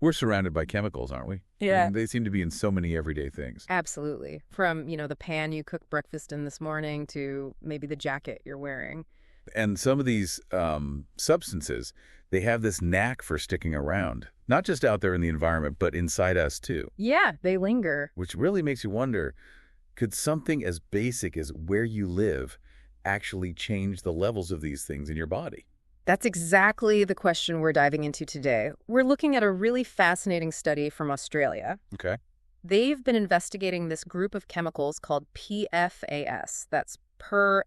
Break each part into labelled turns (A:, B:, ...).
A: We're surrounded by chemicals, aren't we?
B: Yeah.
A: And they seem to be in so many everyday things.
B: Absolutely. From, the pan you cooked breakfast in this morning to maybe the jacket you're wearing.
A: And some of these substances, they have this knack for sticking around, not just out there in the environment, but inside us too.
B: Yeah, they linger.
A: Which really makes you wonder, could something as basic as where you live actually change the levels of these things in your body?
B: That's exactly the question we're diving into today. We're looking at a really fascinating study from Australia.
A: Okay.
B: They've been investigating this group of chemicals called PFAS. That's per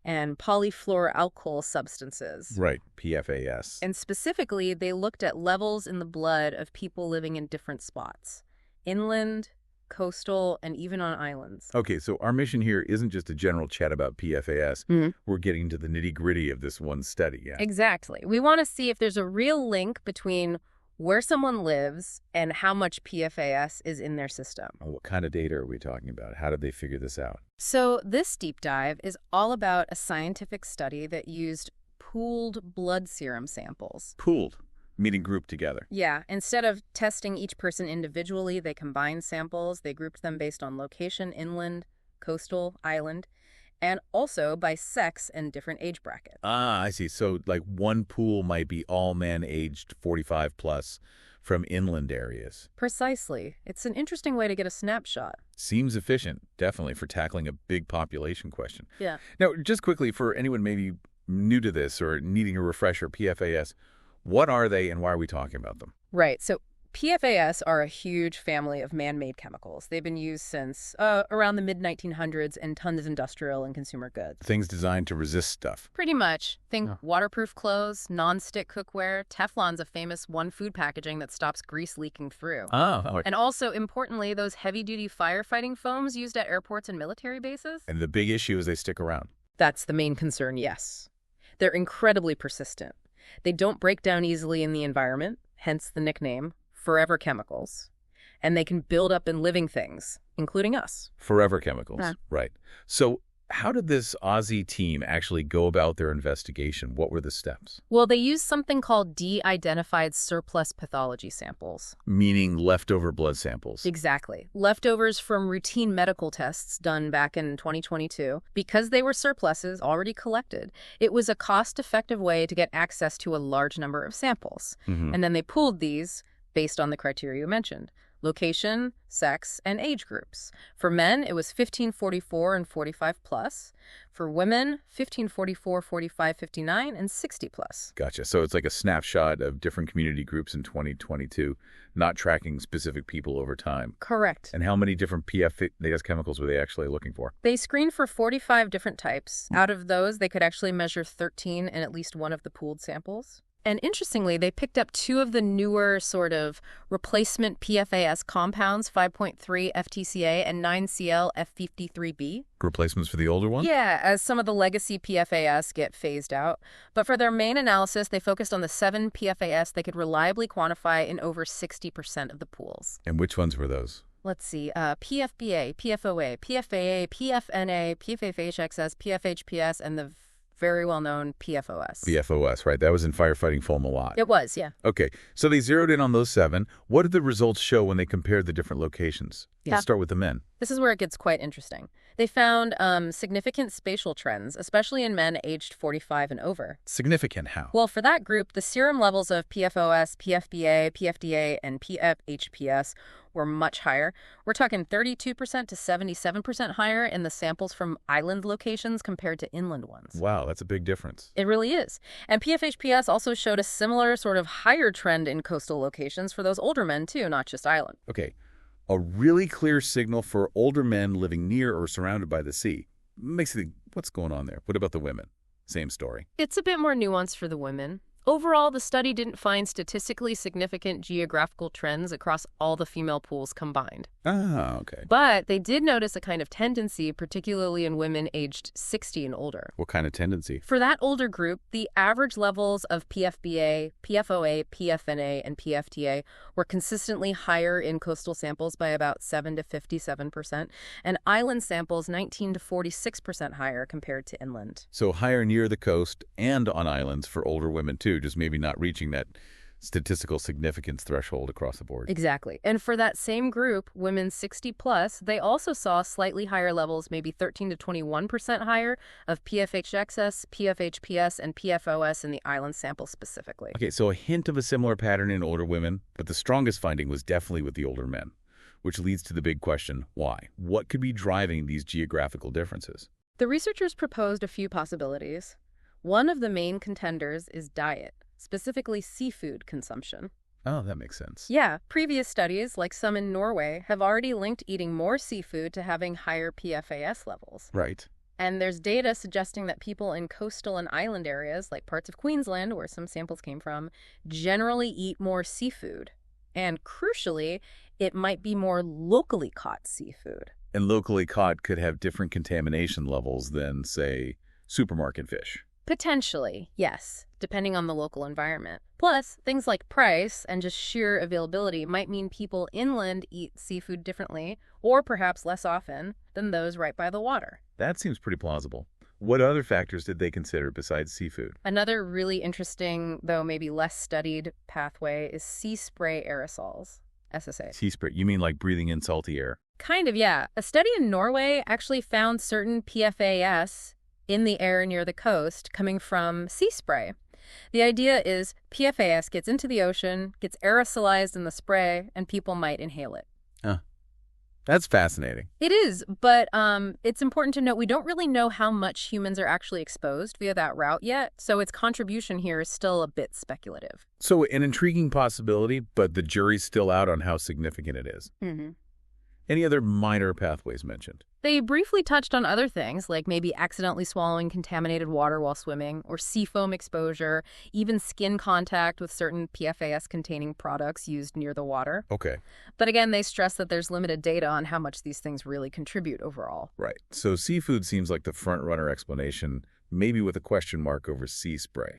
B: and polyfluoroalkyl substances.
A: Right, PFAS.
B: And specifically, they looked at levels in the blood of people living in different spots. Inland, coastal, and even on islands.
A: Okay, so our mission here isn't just a general chat about PFAS.
B: Mhm.
A: We're getting into the nitty-gritty of this one study, yeah.
B: Exactly. We want to see if there's a real link between where someone lives and how much PFAS is in their system.
A: What kind of data are we talking about? How did they figure this out?
B: So this deep dive is all about a scientific study that used pooled blood serum samples.
A: Pooled, meaning grouped together.
B: Yeah, instead of testing each person individually, they combined samples. They grouped them based on location, inland, coastal, island, and also by sex and different age brackets.
A: Ah, I see. So like one pool might be all men aged 45 plus from inland areas.
B: Precisely. It's an interesting way to get a snapshot.
A: Seems efficient, definitely, for tackling a big population question.
B: Yeah.
A: Now, just quickly, for anyone maybe new to this or needing a refresher, PFAS, what are they and why are we talking about them?
B: Right. So PFAS are a huge family of man-made chemicals. They've been used since around the mid-1900s in tons of industrial and consumer goods.
A: Things designed to resist stuff.
B: Pretty much. Think
A: Yeah.
B: waterproof clothes, non-stick cookware. Teflon's a famous one food packaging that stops grease leaking through.
A: Oh,
B: And also, importantly, those heavy-duty firefighting foams used at airports and military bases.
A: and the big issue is they stick around.
B: That's the main concern, yes. They're incredibly persistent. They don't break down easily in the environment, hence the nickname, forever chemicals. And they can build up in living things, including us.
A: Forever chemicals.
B: Yeah.
A: Right. So how did this Aussie team actually go about their investigation? What were the steps?
B: Well, they used something called de-identified surplus pathology samples.
A: Meaning leftover blood samples.
B: Exactly. Leftovers from routine medical tests done back in 2022. Because they were surpluses already collected, it was a cost-effective way to get access to a large number of samples.
A: Mhm.
B: And then they pooled these based on the criteria you mentioned: location, sex, and age groups. For men, it was 15, 44, and 45 plus. For women, 15, 44, 45, 59, and 60 plus.
A: Gotcha. So it's like a snapshot of different community groups in 2022, not tracking specific people over time.
B: Correct.
A: And how many different PFAS chemicals were they actually looking for?
B: They screened for 45 different types. Out of those, they could actually measure 13 in at least one of the pooled samples. And interestingly, they picked up two of the newer sort of replacement PFAS compounds, 5.3 FTCA and 9CL F53B.
A: Replacements for the older one?
B: Yeah, as some of the legacy PFAS get phased out. But for their main analysis, they focused on the 7 PFAS they could reliably quantify in over 60% of the pools.
A: And which ones were those?
B: Let's see, PFBA, PFOA, PFAA, PFNA, PFHXS, PFHPS, and the very well-known PFOS.
A: PFOS, right. That was in firefighting foam a lot.
B: It was, yeah.
A: Okay, so they zeroed in on those 7. What did the results show when they compared the different locations?
B: Yeah.
A: Let's start with the men.
B: This is where it gets quite interesting. They found significant spatial trends, especially in men aged 45 and over.
A: Significant how?
B: Well, for that group, the serum levels of PFOS, PFBA, PFDA, and PFHPS were much higher. We're talking 32% to 77% higher in the samples from island locations compared to inland ones.
A: Wow, that's a big difference.
B: It really is. And PFHPS also showed a similar sort of higher trend in coastal locations for those older men, too, not just island.
A: Okay, a really clear signal for older men living near or surrounded by the sea. Makes you think, what's going on there? What about the women? Same story.
B: It's a bit more nuanced for the women. Overall, the study didn't find statistically significant geographical trends across all the female pools combined.
A: Ah, okay.
B: But they did notice a kind of tendency, particularly in women aged 60 and older.
A: What kind of tendency?
B: For that older group, the average levels of PFBA, PFOA, PFNA, and PFTA were consistently higher in coastal samples by about 7 to 57%, and island samples 19 to 46% higher compared to inland.
A: So higher near the coast and on islands for older women too, just maybe not reaching that statistical significance threshold across the board.
B: Exactly. And for that same group, women 60 plus, they also saw slightly higher levels, maybe 13 to 21% higher, of PFHXS, PFHPS, and PFOS in the island sample specifically.
A: Okay, so a hint of a similar pattern in older women, but the strongest finding was definitely with the older men, which leads to the big question, why? What could be driving these geographical differences?
B: The researchers proposed a few possibilities. One of the main contenders is diet, specifically seafood consumption.
A: Oh, that makes sense.
B: Yeah, previous studies, like some in Norway, have already linked eating more seafood to having higher PFAS levels.
A: Right.
B: And there's data suggesting that people in coastal and island areas, like parts of Queensland, where some samples came from, generally eat more seafood. And crucially, it might be more locally caught seafood.
A: And locally caught could have different contamination levels than, say, supermarket fish.
B: Potentially, yes, depending on the local environment. Plus, things like price and just sheer availability might mean people inland eat seafood differently, or perhaps less often, than those right by the water.
A: That seems pretty plausible. What other factors did they consider besides seafood?
B: Another really interesting, though maybe less studied, pathway is sea spray aerosols, SSA.
A: Sea spray, you mean like breathing in salty air?
B: Kind of, yeah. A study in Norway actually found certain PFAS in the air near the coast coming from sea spray. The idea is PFAS gets into the ocean, gets aerosolized in the spray, and people might inhale it.
A: That's fascinating.
B: It is, but it's important to note we don't really know how much humans are actually exposed via that route yet, so its contribution here is still a bit speculative.
A: So an intriguing possibility, but the jury's still out on how significant it is.
B: Mm-hmm.
A: Any other minor pathways mentioned?
B: They briefly touched on other things, like maybe accidentally swallowing contaminated water while swimming, or seafoam exposure, even skin contact with certain PFAS-containing products used near the water.
A: Okay.
B: But again, they stress that there's limited data on how much these things really contribute overall.
A: Right. So seafood seems like the front-runner explanation, maybe with a question mark over sea spray.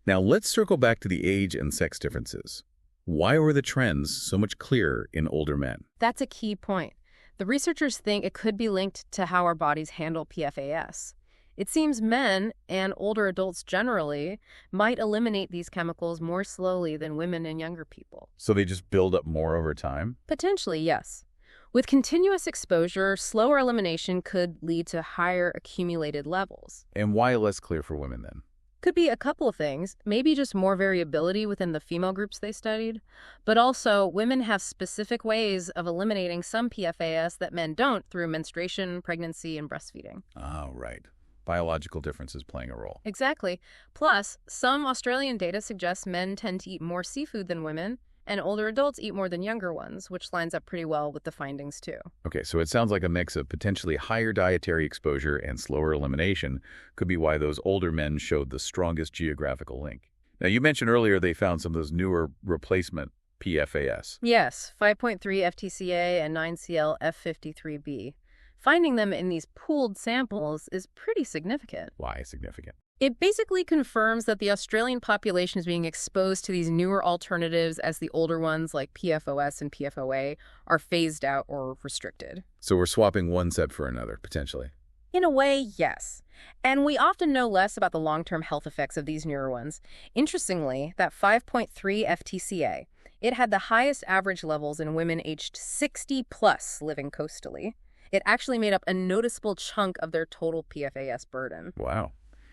A: Now let's circle back to the age and sex differences. Why were the trends so much clearer in older men?
B: That's a key point. The researchers think it could be linked to how our bodies handle PFAS. It seems men, and older adults generally, might eliminate these chemicals more slowly than women and younger people.
A: So they just build up more over time?
B: Potentially, yes. With continuous exposure, slower elimination could lead to higher accumulated levels.
A: And why less clear for women then?
B: Could be a couple of things, maybe just more variability within the female groups they studied, but also women have specific ways of eliminating some PFAS that men don't through menstruation, pregnancy, and breastfeeding.
A: Oh, right. Biological differences playing a role.
B: Exactly. Plus, some Australian data suggests men tend to eat more seafood than women, and older adults eat more than younger ones, which lines up pretty well with the findings too.
A: Okay, so it sounds like a mix of potentially higher dietary exposure and slower elimination could be why those older men showed the strongest geographical link. Now, you mentioned earlier they found some of those newer replacement PFAS.
B: Yes, 5.3 FTCA and 9CL F53B. Finding them in these pooled samples is pretty significant.
A: Why significant?
B: It basically confirms that the Australian population is being exposed to these newer alternatives as the older ones, like PFOS and PFOA, are phased out or restricted.
A: So we're swapping one set for another, potentially.
B: In a way, yes. And we often know less about the long-term health effects of these newer ones. Interestingly, that 5.3 FTCA, it had the highest average levels in women aged 60 plus living coastally. It actually made up a noticeable chunk of their total PFAS burden.
A: Wow.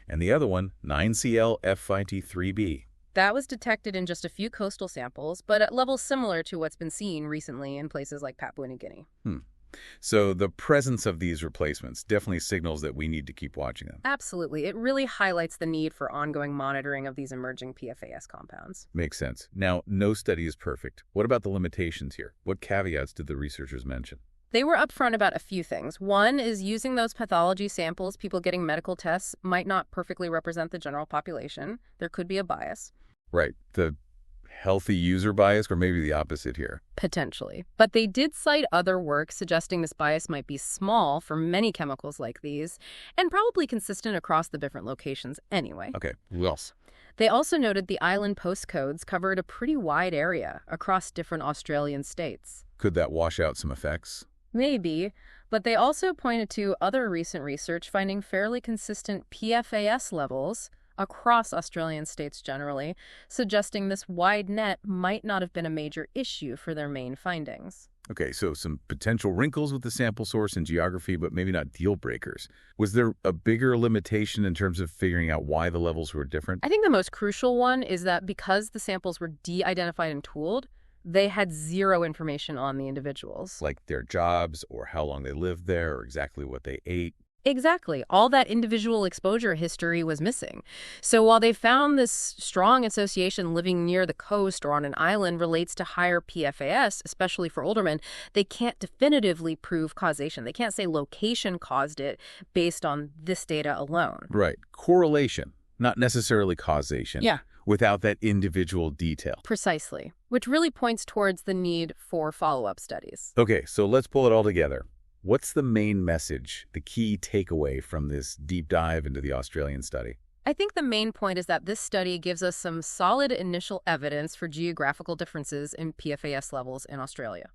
A: And the other one, 9CL F53B.
B: That was detected in just a few coastal samples, but at levels similar to what's been seen recently in places like Papua New Guinea.
A: So the presence of these replacements definitely signals that we need to keep watching them.
B: Absolutely. It really highlights the need for ongoing monitoring of these emerging PFAS compounds.
A: Makes sense. Now, no study is perfect. What about the limitations here? What caveats did the researchers mention?
B: They were upfront about a few things. One is using those pathology samples, people getting medical tests, might not perfectly represent the general population. There could be a bias.
A: Right. The healthy user bias, or maybe the opposite here.
B: Potentially. But they did cite other work suggesting this bias might be small for many chemicals like these, and probably consistent across the different locations anyway.
A: Okay, who else?
B: They also noted the island postcodes covered a pretty wide area across different Australian states.
A: Could that wash out some effects?
B: Maybe, but they also pointed to other recent research finding fairly consistent PFAS levels across Australian states generally, suggesting this wide net might not have been a major issue for their main findings.
A: Okay, so some potential wrinkles with the sample source and geography, but maybe not deal breakers. Was there a bigger limitation in terms of figuring out why the levels were different?
B: I think the most crucial one is that because the samples were de-identified and tooled, they had zero information on the individuals.
A: Like their jobs or how long they lived there or exactly what they ate?
B: Exactly. All that individual exposure history was missing. So while they found this strong association living near the coast or on an island relates to higher PFAS, especially for older men, they can't definitively prove causation. They can't say location caused it based on this data alone.
A: Right. Correlation, not necessarily causation.
B: Yeah.
A: Without that individual detail.
B: Precisely. Which really points towards the need for follow-up studies.
A: Okay, so let's pull it all together. What's the main message, the key takeaway from this deep dive into the Australian study?
B: I think the main point is that this study gives us some solid initial evidence for geographical differences in PFAS levels in Australia.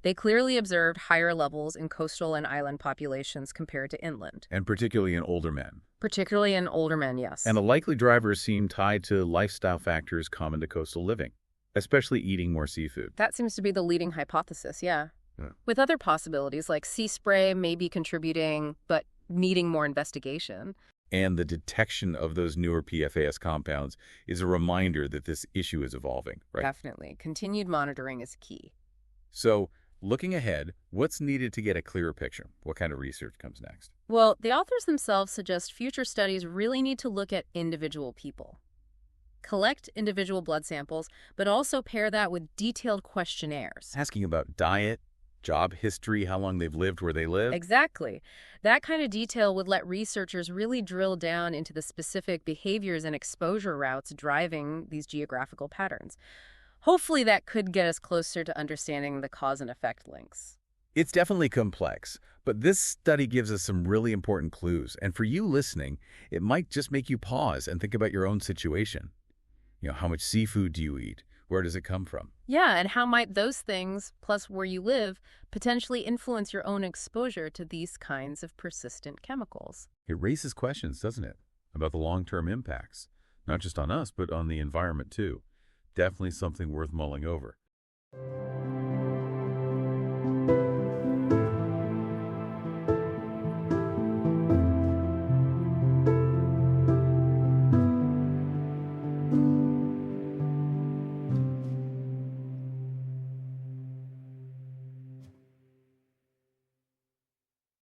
B: They clearly observed higher levels in coastal and island populations compared to inland.
A: And particularly in older men.
B: Particularly in older men, yes.
A: And the likely drivers seem tied to lifestyle factors common to coastal living, especially eating more seafood.
B: That seems to be the leading hypothesis, yeah.
A: Yeah.
B: With other possibilities like sea spray may be contributing, but needing more investigation.
A: And the detection of those newer PFAS compounds is a reminder that this issue is evolving, right?
B: Definitely. Continued monitoring is key.
A: So, looking ahead, what's needed to get a clearer picture? What kind of research comes next?
B: Well, the authors themselves suggest future studies really need to look at individual people. Collect individual blood samples, but also pair that with detailed questionnaires.
A: Asking about diet, job history, how long they've lived where they live.
B: Exactly. That kind of detail would let researchers really drill down into the specific behaviors and exposure routes driving these geographical patterns. Hopefully that could get us closer to understanding the cause and effect links.
A: It's definitely complex, but this study gives us some really important clues. And for you listening, it might just make you pause and think about your own situation. How much seafood do you eat? Where does it come from?
B: Yeah, and how might those things, plus where you live, potentially influence your own exposure to these kinds of persistent chemicals?
A: It raises questions, doesn't it, about the long-term impacts, not just on us, but on the environment too. Definitely something worth mulling over.